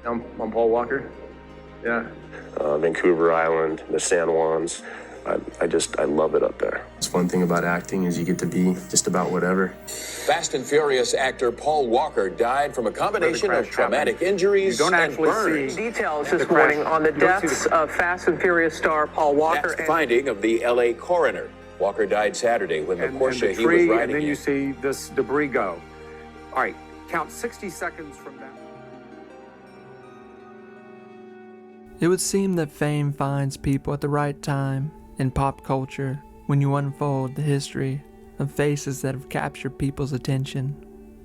I'm Paul Walker. Yeah. Vancouver Island, the San Juans. I love it up there. It's one thing about acting is you get to be just about whatever. Fast and Furious actor Paul Walker died from a combination of traumatic injuries and burns. Details this morning on the deaths of Fast and Furious star Paul Walker. That's the finding of the LA coroner. Walker died Saturday when the Porsche he was riding and then in. you see this debris go. All right, count 60 seconds from that. It would seem that fame finds people at the right time in pop culture when you unfold the history of faces that have captured people's attention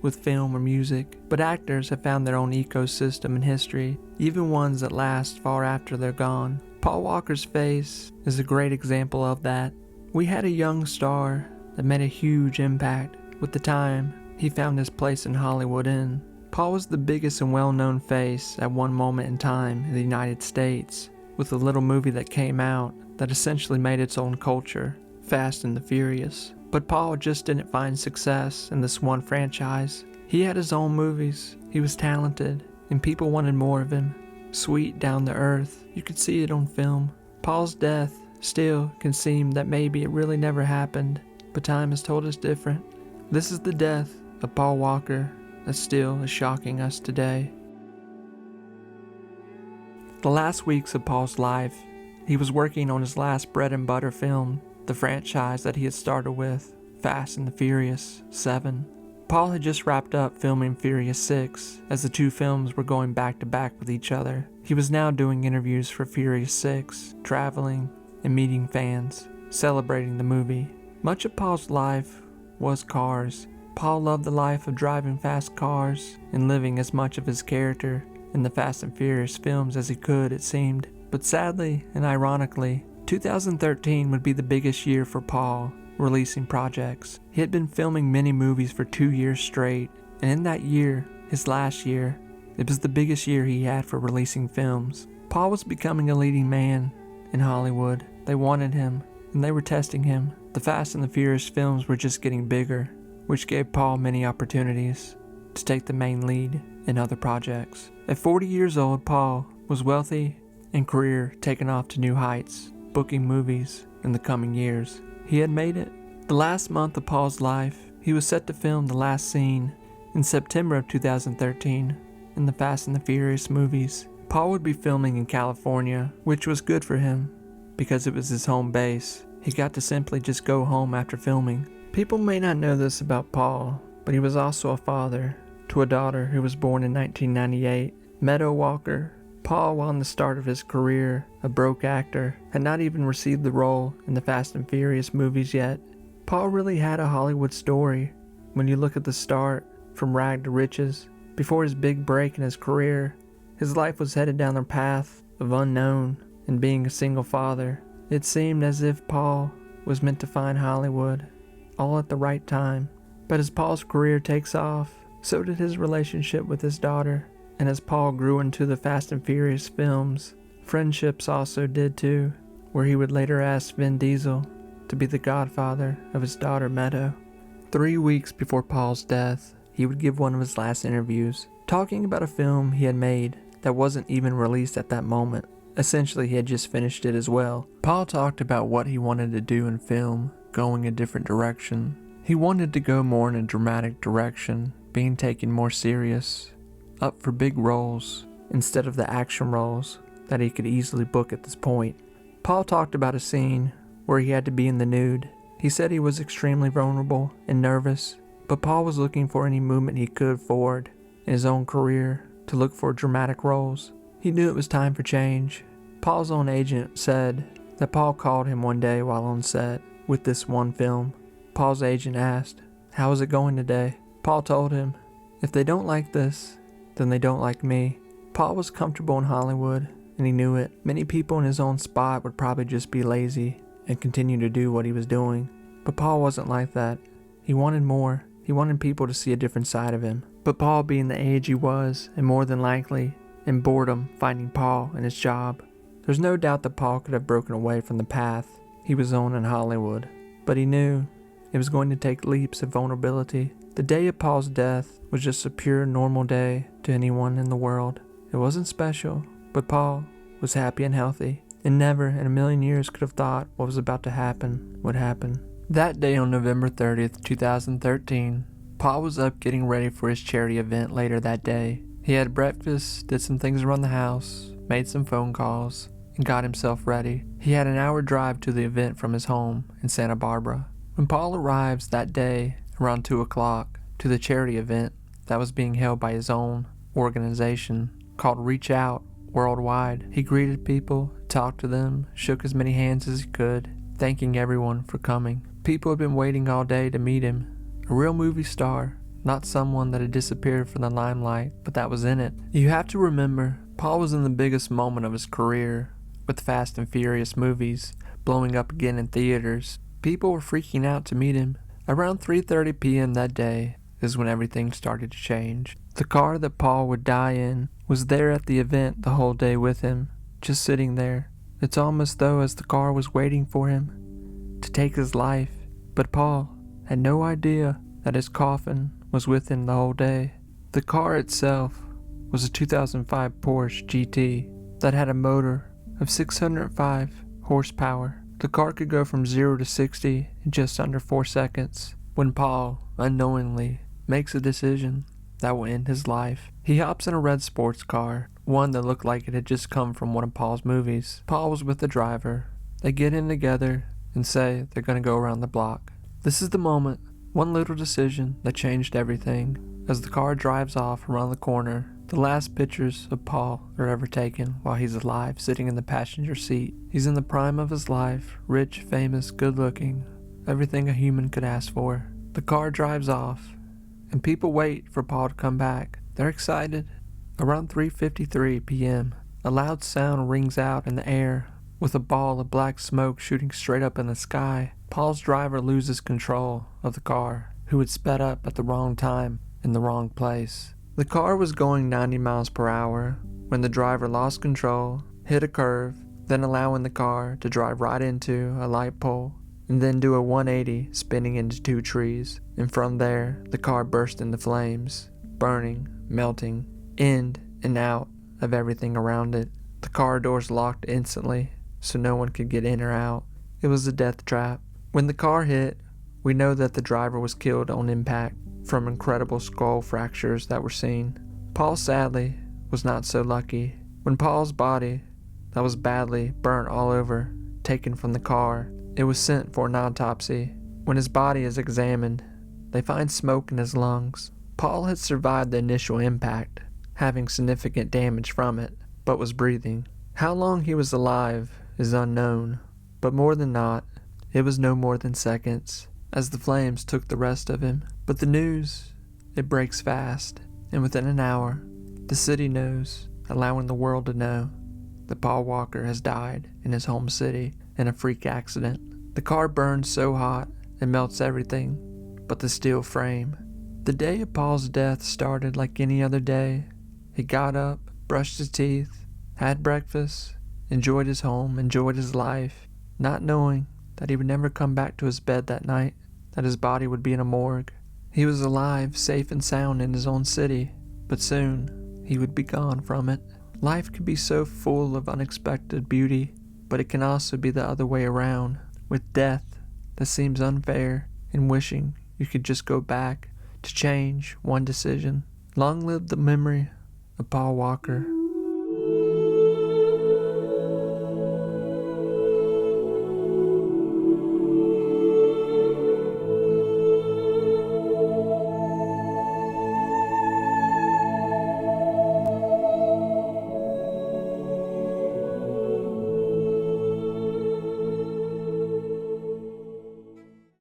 with film or music. But actors have found their own ecosystem in history, even ones that last far after they're gone. Paul Walker's face is a great example of that. We had a young star that made a huge impact with the time he found his place in Hollywood in. Paul was the biggest and well-known face at one moment in time in the United States, with a little movie that came out that essentially made its own culture, Fast and the Furious. But Paul just didn't find success in this one franchise. He had his own movies, he was talented, and people wanted more of him. Sweet, down to earth, you could see it on film. Paul's death still can seem that maybe it really never happened, but time has told us different. This is the death of Paul Walker that still is shocking us today. The last weeks of Paul's life, he was working on his last bread and butter film, the franchise that he had started with, Fast and the Furious 7. Paul had just wrapped up filming Furious 6 as the two films were going back to back with each other. He was now doing interviews for Furious 6, traveling and meeting fans, celebrating the movie. Much of Paul's life was cars. Paul loved the life of driving fast cars and living as much of his character in the Fast and Furious films as he could, it seemed. But sadly and ironically, 2013 would be the biggest year for Paul releasing projects. He had been filming many movies for 2 years straight, and in that year, his last year, it was the biggest year he had for releasing films. Paul was becoming a leading man in Hollywood. They wanted him, and they were testing him. The Fast and the Furious films were just getting bigger, which gave Paul many opportunities to take the main lead in other projects. At 40 years old, Paul was wealthy and career taken off to new heights, booking movies in the coming years. He had made it. The last month of Paul's life, he was set to film the last scene in September of 2013 in the Fast and the Furious movies. Paul would be filming in California, which was good for him because it was his home base. He got to simply just go home after filming. People may not know this about Paul, but he was also a father to a daughter who was born in 1998, Meadow Walker. Paul, while in the start of his career, a broke actor, had not even received the role in the Fast and Furious movies yet. Paul really had a Hollywood story when you look at the start, from rag to riches. Before his big break in his career, his life was headed down the path of unknown and being a single father. It seemed as if Paul was meant to find Hollywood, all at the right time. But as Paul's career takes off, so did his relationship with his daughter. And as Paul grew into the Fast and Furious films, friendships also did too, where he would later ask Vin Diesel to be the godfather of his daughter Meadow. 3 weeks before Paul's death, he would give one of his last interviews, talking about a film he had made that wasn't even released at that moment. Essentially, he had just finished it as well. Paul talked about what he wanted to do in film, going a different direction. He wanted to go more in a dramatic direction, being taken more serious, up for big roles instead of the action roles that he could easily book at this point. Paul talked about a scene where he had to be in the nude. He said he was extremely vulnerable and nervous, but Paul was looking for any movement he could forward in his own career to look for dramatic roles. He knew it was time for change. Paul's own agent said that Paul called him one day while on set with this one film. Paul's agent asked, "How is it going today?" Paul told him, "If they don't like this, then they don't like me." Paul was comfortable in Hollywood, and he knew it. Many people in his own spot would probably just be lazy and continue to do what he was doing. But Paul wasn't like that. He wanted more. He wanted people to see a different side of him. But Paul, being the age he was, and more than likely in boredom finding Paul in his job, there's no doubt that Paul could have broken away from the path he was on in Hollywood. But he knew it was going to take leaps of vulnerability. The day of Paul's death was just a pure, normal day to anyone in the world. It wasn't special, but Paul was happy and healthy, and never in a million years could have thought what was about to happen would happen. That day on November 30th, 2013, Paul was up getting ready for his charity event later that day. He had breakfast, did some things around the house, made some phone calls, and got himself ready. He had an hour drive to the event from his home in Santa Barbara. When Paul arrives that day around 2 o'clock to the charity event that was being held by his own organization called Reach Out Worldwide, he greeted people, talked to them, shook as many hands as he could, thanking everyone for coming. People had been waiting all day to meet him. A real movie star, not someone that had disappeared from the limelight, but that was in it. You have to remember, Paul was in the biggest moment of his career, with Fast and Furious movies blowing up again in theaters. People were freaking out to meet him. Around 3:30 p.m. that day is when everything started to change. The car that Paul would die in was there at the event the whole day with him, just sitting there. It's almost though as the car was waiting for him to take his life, but Paul had no idea that his coffin was with him the whole day. The car itself was a 2005 Porsche GT that had a motor of 605 horsepower. The car could go from 0 to 60 in just under 4 seconds when Paul, unknowingly, makes a decision that will end his life. He hops in a red sports car, one that looked like it had just come from one of Paul's movies. Paul was with the driver. They get in together and say they're going to go around the block. This is the moment, one little decision that changed everything. As the car drives off around the corner, the last pictures of Paul are ever taken while he's alive, sitting in the passenger seat. He's in the prime of his life, rich, famous, good-looking, everything a human could ask for. The car drives off, and people wait for Paul to come back. They're excited. Around 3:53 p.m., a loud sound rings out in the air, with a ball of black smoke shooting straight up in the sky. Paul's driver loses control of the car, who had sped up at the wrong time in the wrong place. The car was going 90 miles per hour when the driver lost control, hit a curve, then allowing the car to drive right into a light pole, and then do a 180, spinning into 2 trees. And from there, the car burst into flames, burning, melting, in and out of everything around it. The car doors locked instantly, so no one could get in or out. It was a death trap. When the car hit, we know that the driver was killed on impact from incredible skull fractures that were seen. Paul, sadly, was not so lucky. When Paul's body, that was badly burnt all over, taken from the car, it was sent for an autopsy. When his body is examined, they find smoke in his lungs. Paul had survived the initial impact, having significant damage from it, but was breathing. How long he was alive is unknown, but more than not, it was no more than seconds, as the flames took the rest of him. But the news, it breaks fast, and within an hour, the city knows, allowing the world to know, that Paul Walker has died in his home city in a freak accident. The car burns so hot, it melts everything but the steel frame. The day of Paul's death started like any other day. He got up, brushed his teeth, had breakfast, enjoyed his home, enjoyed his life, not knowing that he would never come back to his bed that night, that his body would be in a morgue. He was alive, safe and sound in his own city, but soon he would be gone from it. Life can be so full of unexpected beauty, but it can also be the other way around, with death that seems unfair and wishing you could just go back to change one decision. Long live the memory of Paul Walker.